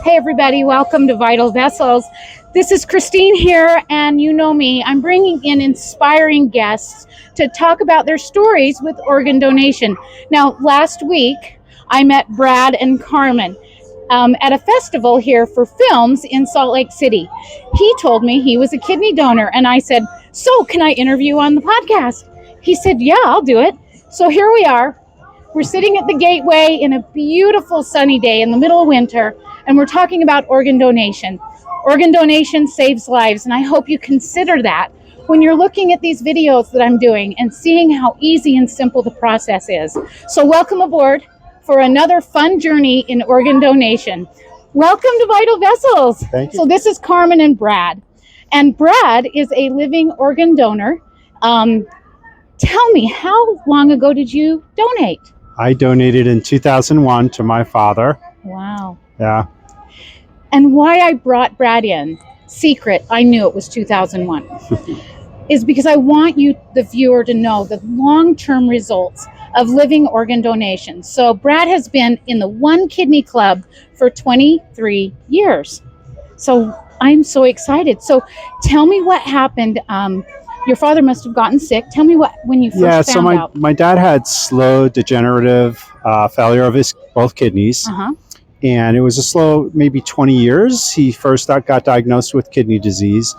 Hey everybody, welcome to Vital Vessels. This is Christine here, and you know me, I'm bringing in inspiring guests to talk about their stories with organ donation. Now, last week, I met Brad and Carmen at a festival here for films in Salt Lake City. He told me he was a kidney donor, and I said, so can I interview on the podcast? He said, yeah, I'll do it. So here we are. We're sitting at the Gateway in a beautiful sunny day in the middle of winter, and we're talking about organ donation. Organ donation saves lives, and I hope you consider that when you're looking at these videos that I'm doing and seeing how easy and simple the process is. So welcome aboard for another fun journey in organ donation. Welcome to Vital Vessels. Thank you. So this is Carmen and Brad. And Brad is a living organ donor. Tell me, how long ago did you donate? I donated in 2001 to my father. Wow. Yeah. And why I brought Brad in, secret, I knew it was 2001, is because I want you, the viewer, to know the long-term results of living organ donation. So Brad has been in the One Kidney Club for 23 years. So I'm so excited. So tell me what happened. Your father must have gotten sick. Tell me when you first found out. My dad had slow degenerative failure of his both kidneys. And it was a slow, maybe 20 years. He first got diagnosed with kidney disease.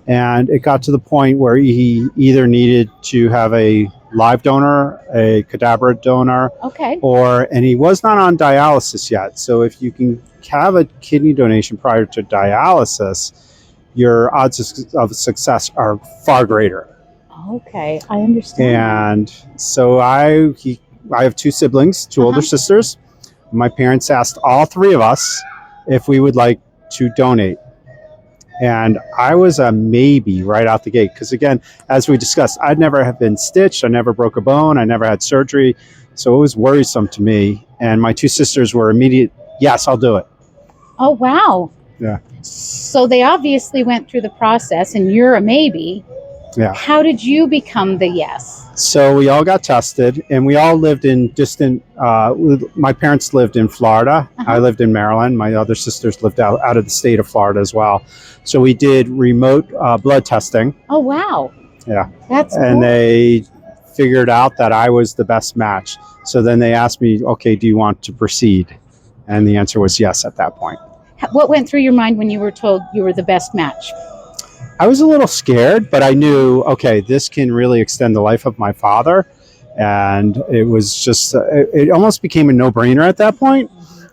And it got to the point where he either needed to have a live donor, a cadaver donor, and he was not on dialysis yet. So if you can have a kidney donation prior to dialysis, your odds of success are far greater. Okay, I understand. And so I have two siblings, two older sisters. My parents asked all three of us if we would like to donate. And I was a maybe right out the gate. Because again, as we discussed, I'd never have been stitched. I never broke a bone. I never had surgery. So it was worrisome to me. And my two sisters were immediate, yes, I'll do it. Oh, wow. Yeah. So they obviously went through the process, and you're a maybe. Yeah. How did you become the yes? So we all got tested, and we all lived in distant, my parents lived in Florida. I lived in Maryland. My other sisters lived out of the state of Florida as well. So we did remote blood testing. Oh, wow. Yeah. That's And cool. they figured out that I was the best match. So then they asked me, okay, do you want to proceed? And the answer was yes at that point. What went through your mind when you were told you were the best match? I was a little scared, but I knew, okay, this can really extend the life of my father. And it was just, it almost became a no-brainer at that point.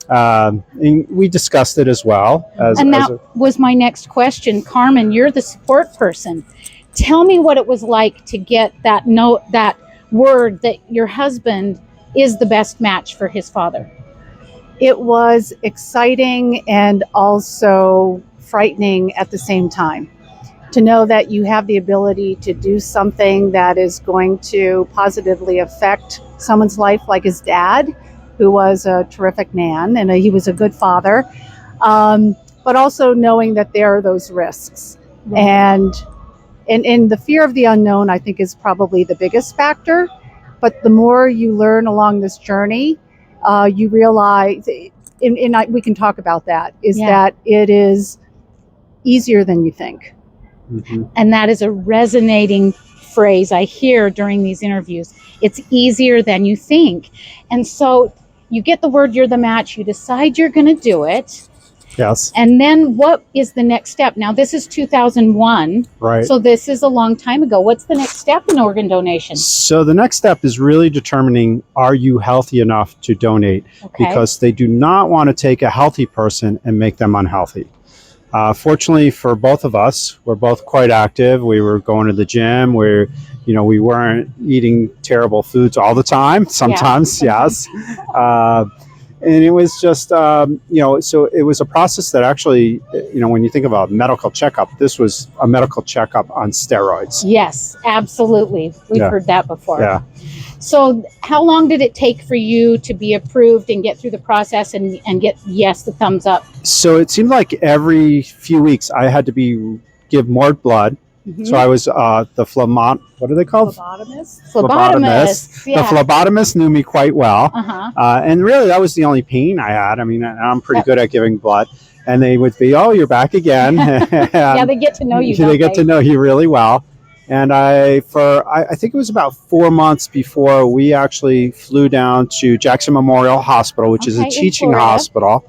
And we discussed it as well. And that was my next question. Carmen, you're the support person. Tell me what it was like to get that note, that word that your husband is the best match for his father. It was exciting and also frightening at the same time. To know that you have the ability to do something that is going to positively affect someone's life, like his dad, who was a terrific man and he was a good father, but also knowing that there are those risks. Right. And the fear of the unknown, I think, is probably the biggest factor. But the more you learn along this journey, you realize, we can talk about that, that it is easier than you think. And that is a resonating phrase I hear during these interviews. It's easier than you think. And so you get the word, you're the match, you decide you're going to do it. Yes. And then what is the next step? Now, this is 2001. Right. So this is a long time ago. What's the next step in organ donation? So the next step is really determining, are you healthy enough to donate? Because they do not want to take a healthy person and make them unhealthy. Fortunately for both of us, we're both quite active. We were going to the gym. We weren't eating terrible foods all the time. Sometimes, yes. And it was just, so it was a process that actually, when you think about medical checkup, this was a medical checkup on steroids. Yes, absolutely. We've heard that before. Yeah. So how long did it take for you to be approved and get through the process and get, yes, the thumbs up? So it seemed like every few weeks I had to give more blood. So I was the what are they called? Phlebotomist. Yeah. The phlebotomist knew me quite well. And really that was the only pain I had. I mean, I'm pretty good at giving blood. and they would be, "Oh, you're back again." Yeah, they get to know you. They don't get to know you really well. And I think it was about 4 months before we actually flew down to Jackson Memorial Hospital, which is a Okay, in teaching Florida. hospital.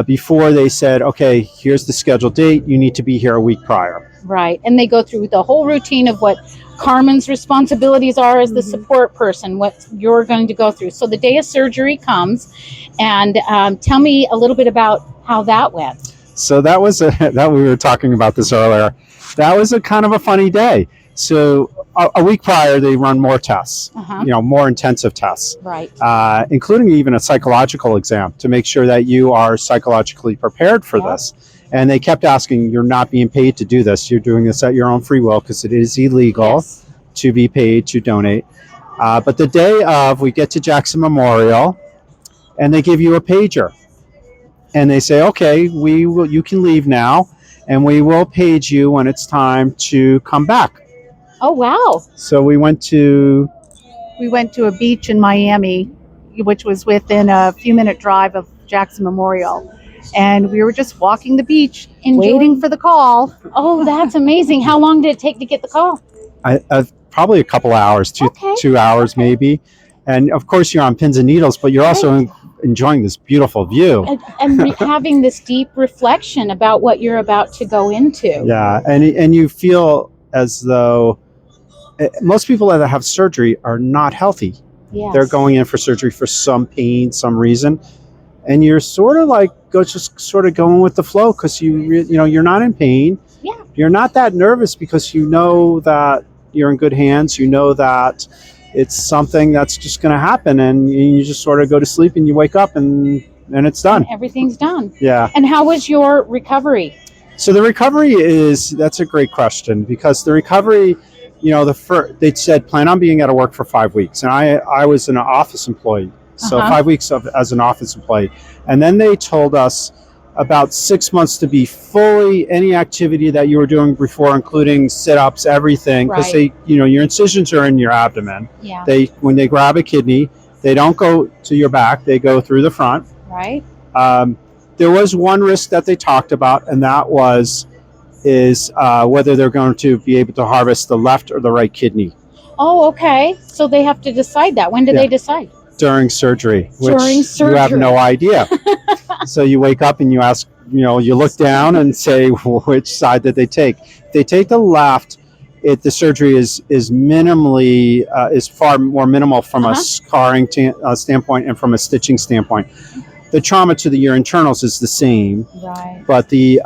Before they said, "Okay, here's the scheduled date. You need to be here a week prior." Right. And they go through the whole routine of what Carmen's responsibilities are as the support person, what you're going to go through. So the day of surgery comes, and tell me a little bit about how that went. So that was that we were talking about this earlier. That was a kind of a funny day. So a week prior, they run more tests, Uh-huh. more intensive tests, Right. including even a psychological exam to make sure that you are psychologically prepared for Yeah. this. And they kept asking, "You're not being paid to do this. You're doing this at your own free will because it is illegal Yes. to be paid to donate." But the day of, we get to Jackson Memorial, and they give you a pager, and they say, "Okay, you can leave now, and we will page you when it's time to come back." Oh, wow. So we went to a beach in Miami, which was within a few minute drive of Jackson Memorial. And we were just walking the beach, waiting for the call. Oh, that's amazing. How long did it take to get the call? probably a couple hours, Okay. 2 hours maybe. And of course, you're on pins and needles, but you're also enjoying this beautiful view. And having this deep reflection about what you're about to go into. Yeah, and you feel as though most people that have surgery are not healthy. Yes. They're going in for surgery for some pain, some reason, and you're sort of like just sort of going with the flow because you're not in pain. Yeah. You're not that nervous because you know that you're in good hands. You know that it's something that's just going to happen, and you just sort of go to sleep and you wake up and it's done. Everything's done. Yeah. And how was your recovery? So the recovery that's a great question because the recovery, they said plan on being out of work for 5 weeks, and I was an office employee, so Uh-huh. 5 weeks as an office employee, and then they told us about 6 months to be fully any activity that you were doing before, including sit-ups, everything, because Right. your incisions are in your abdomen. Yeah. When they grab a kidney, they don't go to your back; they go through the front. Right. There was one risk that they talked about, and that is whether they're going to be able to harvest the left or the right kidney Oh, okay. So they have to decide that. When do Yeah. they decide? during surgery, which During you have surgery. no idea. So you wake up and you ask, you look down and say, which side did they take? If they take the left, the surgery is minimally is far more minimal from a scarring standpoint and from a stitching standpoint. The trauma to your internals is the same, Right. but the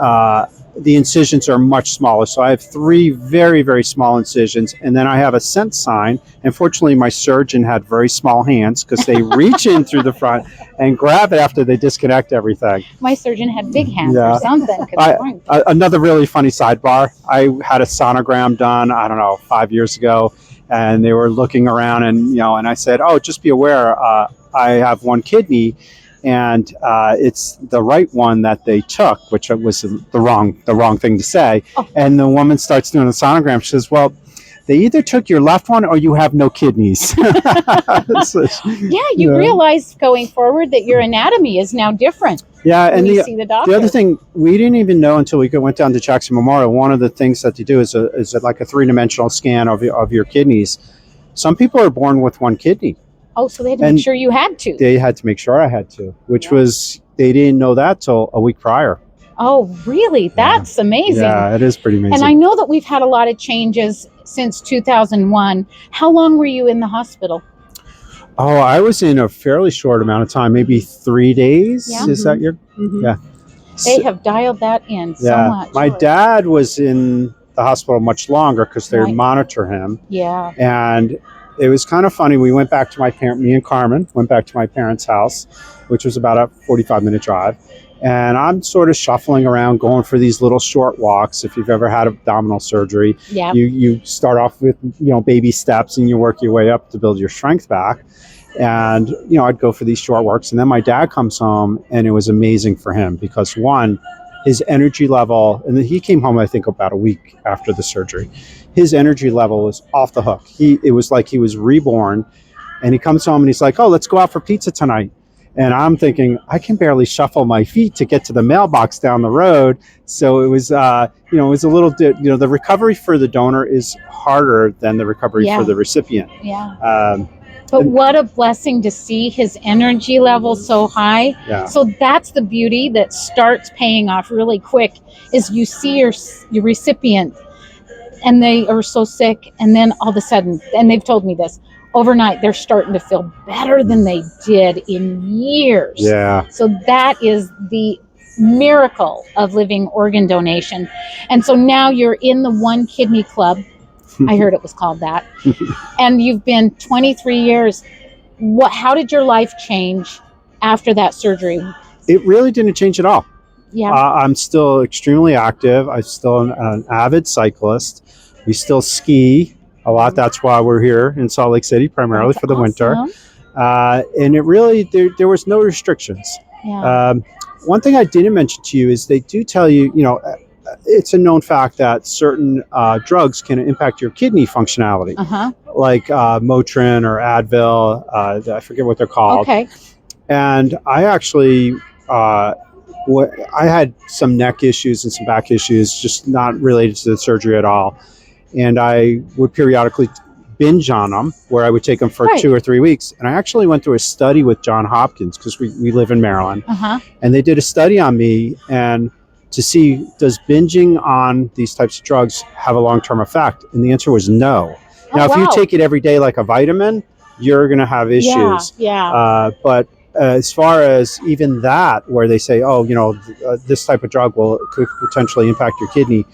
incisions are much smaller. So I have 3 very, very small incisions, and then I have a scent sign. And fortunately, my surgeon had very small hands because they reach in through the front and grab it after they disconnect everything. My surgeon had big hands Yeah. or something. 'Cause it weren't. Another really funny sidebar, I had a sonogram done, I don't know, 5 years ago, and they were looking around and I said, "Oh, just be aware, I have one kidney, and it's the right one that they took," which was the wrong thing to say. Oh. And the woman starts doing the sonogram. She says, "Well, they either took your left one or you have no kidneys." So, Yeah, you realize going forward that your anatomy is now different yeah, when and you see the doctor. the other thing we didn't even know until we went down to Jackson Memorial. One of the things that they do is like a 3-dimensional scan of your kidneys. Some people are born with one kidney. Oh, so they had to And make sure you had to. They had to make sure I had to, which Yeah. was they didn't know that till a week prior. Oh, really? That's amazing. Yeah, it is pretty amazing. And I know that we've had a lot of changes since 2001. How long were you in the hospital? Oh, I was in a fairly short amount of time, maybe 3 days. Yeah. Is that your? Mhm. Yeah. They have dialed that in so Yeah. much. My dad was in the hospital much longer because they Right. monitor him. Yeah. And it was kind of funny. We went back to me and Carmen went back to my parents' house, which was about a 45-minute drive. And I'm sort of shuffling around, going for these little short walks. If you've ever had abdominal surgery, Yeah. you start off with baby steps and you work your way up to build your strength back. And I'd go for these short walks, and then my dad comes home, and it was amazing for him because one, his energy level, and he came home I think about a week after the surgery. His energy level was off the hook. It was like he was reborn, and he comes home and he's like, "Oh, let's go out for pizza tonight." And I'm thinking, I can barely shuffle my feet to get to the mailbox down the road. So it was, it was a little, the recovery for the donor is harder than the recovery Yeah. for the recipient. Yeah. But what a blessing to see his energy level so high. Yeah. So that's the beauty that starts paying off really quick is you see your recipient and they are so sick. And then all of a sudden, and they've told me this, overnight, they're starting to feel better than they did in years. Yeah. So that is the miracle of living organ donation. And so now you're in the One Kidney Club. I heard it was called that. And you've been 23 years. How did your life change after that surgery? It really didn't change at all. Yeah. I'm still extremely active. I'm still an avid cyclist. We still ski a lot. That's why we're here in Salt Lake City, primarily That's for the winter. awesome. And it really, there was no restrictions. Yeah. One thing I didn't mention to you is they do tell you, it's a known fact that certain drugs can impact your kidney functionality, like Motrin or Advil. I forget what they're called. Okay. And I actually, I had some neck issues and some back issues, just not related to the surgery at all. And I would periodically binge on them, where I would take them for 2 or 3 weeks. And I actually went through a study with Johns Hopkins, because we live in Maryland. And they did a study on me and to see, does binging on these types of drugs have a long-term effect? And the answer was no. Now, if you take it every day like a vitamin, you're going to have issues. Yeah. But as far as even that, where they say, this type of drug could potentially impact your kidney,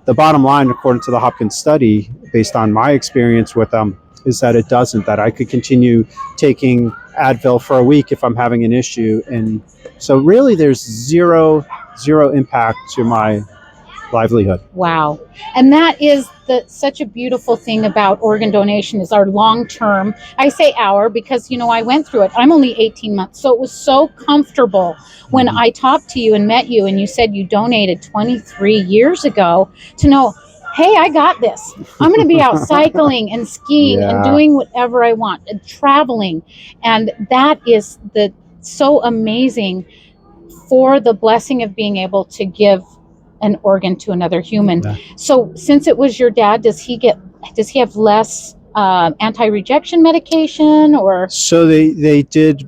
the bottom line, according to the Hopkins study, based on my experience with them, is that it doesn't, that I could continue taking Advil for a week if I'm having an issue. And so really there's zero impact to my livelihood. Wow. And that is such a beautiful thing about organ donation is our long-term, I say our because, I went through it. I'm only 18 months. So it was so comfortable when I talked to you and met you and you said you donated 23 years ago to know, hey, I got this. I'm going to be out cycling and skiing and doing whatever I want and traveling. And that is so amazing for the blessing of being able to give an organ to another human. Yeah. So since it was your dad, does he have less anti-rejection medication or? So they did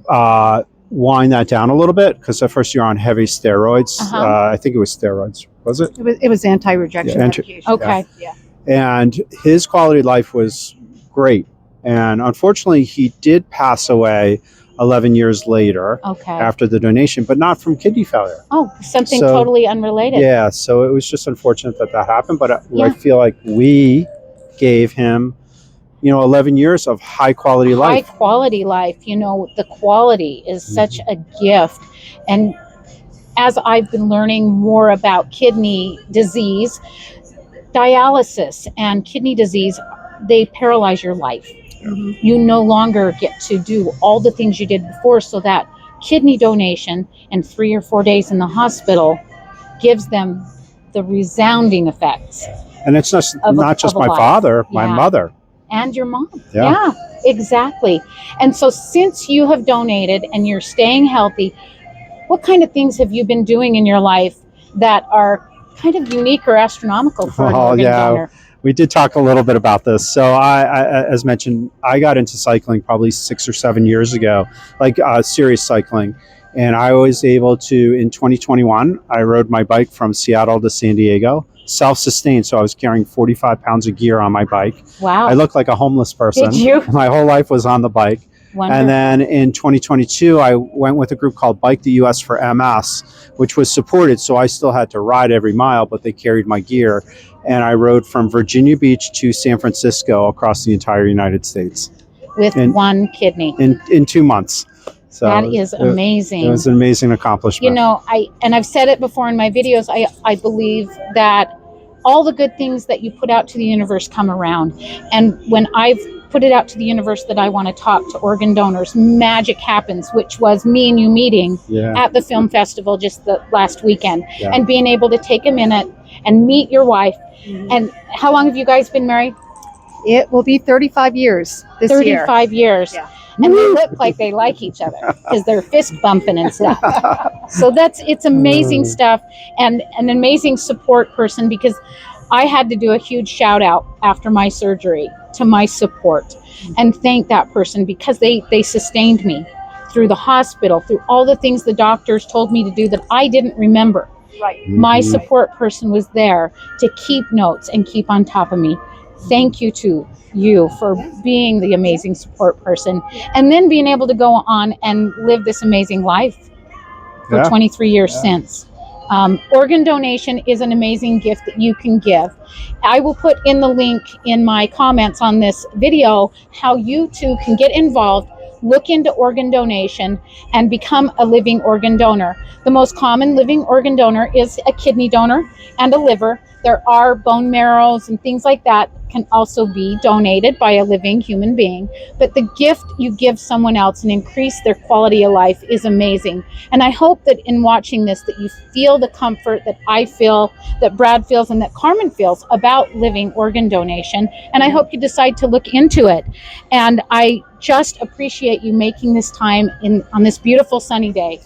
wind that down a little bit because at first you're on heavy steroids. I think it was steroids, was it? It was anti-rejection medication. Okay. Yeah. And his quality of life was great. And unfortunately, he did pass away 11 years later after the donation, but not from kidney failure. Oh, something totally unrelated. Yeah, so it was just unfortunate that happened, but I feel like we gave him, 11 years of high quality life. High quality life, the quality is such a gift. And as I've been learning more about kidney disease, dialysis and kidney disease, they paralyze your life. You no longer get to do all the things you did before, so that kidney donation and 3 or 4 days in the hospital gives them the resounding effects. And it's not just my father, my mother. And your mom. Yeah, exactly. And so since you have donated and you're staying healthy, what kind of things have you been doing in your life that are kind of unique or astronomical for an organ donor? We did talk a little bit about this. So I, as mentioned, I got into cycling probably 6 or 7 years ago, like serious cycling. And I was able to, in 2021, I rode my bike from Seattle to San Diego, self-sustained. So I was carrying 45 pounds of gear on my bike. Wow. I looked like a homeless person. Did you? My whole life was on the bike. Wonderful. And then in 2022, I went with a group called Bike the US for MS, which was supported. So I still had to ride every mile, but they carried my gear. And I rode from Virginia Beach to San Francisco across the entire United States. With one kidney. In 2 months. So that is amazing. It was an amazing accomplishment. I've said it before in my videos, I believe that all the good things that you put out to the universe come around. And when I've put it out to the universe that I want to talk to organ donors, magic happens, which was me and you meeting at the film festival just the last weekend. And being able to take a minute and meet your wife. And how long have you guys been married? It will be 35 years this year. 35 years. Yeah. and they look like they like each other because they're fist bumping and stuff. So it's amazing stuff, and an amazing support person, because I had to do a huge shout out after my surgery to my support and thank that person, because they sustained me through the hospital, through all the things the doctors told me to do that I didn't remember. Right. My support person was there to keep notes and keep on top of me. Thank you to you for being the amazing support person, and then being able to go on and live this amazing life for 23 years since. Organ donation is an amazing gift that you can give. I will put in the link in my comments on this video how you too can get involved, look into organ donation, and become a living organ donor. The most common living organ donor is a kidney donor and a liver. There are bone marrows and things like that can also be donated by a living human being. But the gift you give someone else and increase their quality of life is amazing. And I hope that in watching this, that you feel the comfort that I feel, that Brad feels, and that Carmen feels about living organ donation. And I hope you decide to look into it. And I just appreciate you making this time on this beautiful sunny day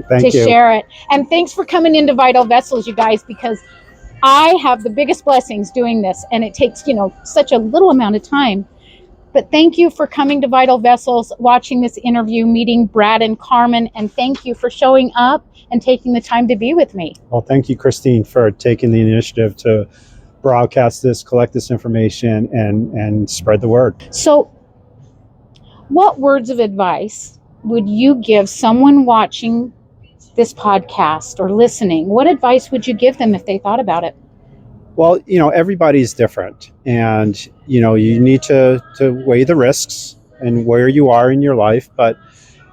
to share it. And thanks for coming into Vital Vessels, you guys, because I have the biggest blessings doing this, and it takes, such a little amount of time. But thank you for coming to Vital Vessels, watching this interview, meeting Brad and Carmen, and thank you for showing up and taking the time to be with me. Well, thank you, Christine, for taking the initiative to broadcast this, collect this information, and spread the word. So, what words of advice would you give someone watching this podcast or listening? What advice would you give them if they thought about it? Well, everybody's different, and you need to weigh the risks and where you are in your life. But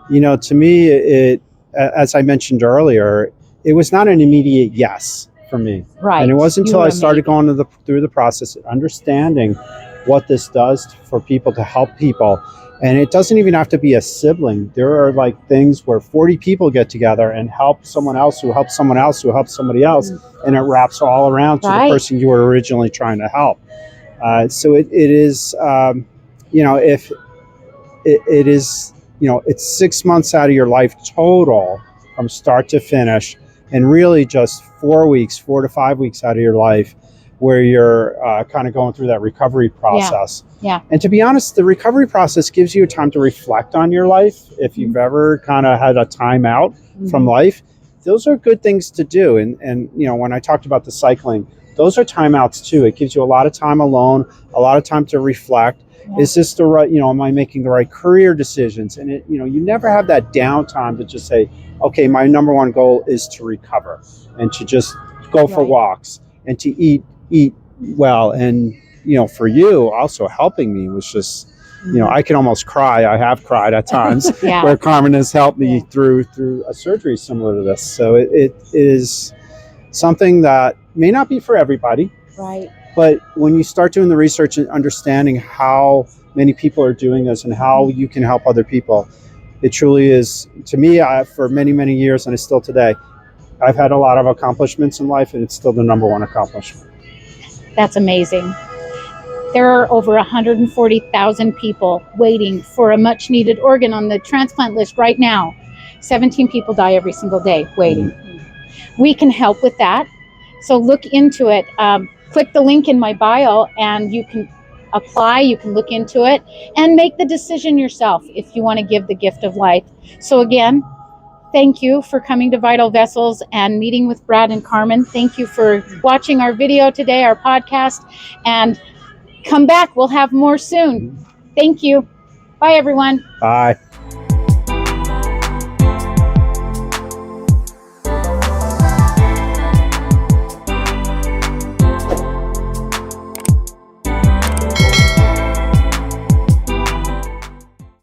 to me, it, as I mentioned earlier, it was not an immediate yes for me. Right. And it wasn't until I started going through the process, understanding what this does for people, to help people. And it doesn't even have to be a sibling. There are things where 40 people get together and help someone else who helps someone else who helps somebody else, and it wraps all around to the person you were originally trying to help. So it is, if it is, it's 6 months out of your life total from start to finish, and really just 4 to 5 weeks out of your life where you're kind of going through that recovery process. Yeah. And to be honest, the recovery process gives you time to reflect on your life. If you've ever kind of had a time out from life, those are good things to do. And when I talked about the cycling, those are timeouts too. It gives you a lot of time alone, a lot of time to reflect. Yeah. Is this the right, am I making the right career decisions? And you never have that downtime to just say, okay, my number one goal is to recover and to just go for walks and to eat well. And for you also helping me was just I can almost cry. I have cried at times where Carmen has helped me through a surgery similar to this. So it is something that may not be for everybody, right? But when you start doing the research and understanding how many people are doing this and how you can help other people, it truly is, to me, for many, many years, and it's still today, I've had a lot of accomplishments in life, and it's still the number one accomplishment. That's amazing. There are over 140,000 people waiting for a much needed organ on the transplant list right now. 17 people die every single day waiting. We can help with that. So look into it. Click the link in my bio and you can apply, you can look into it and make the decision yourself if you want to give the gift of life. So again, thank you for coming to Vital Vessels and meeting with Brad and Carmen. Thank you for watching our video today, our podcast, and come back. We'll have more soon. Thank you. Bye, everyone. Bye.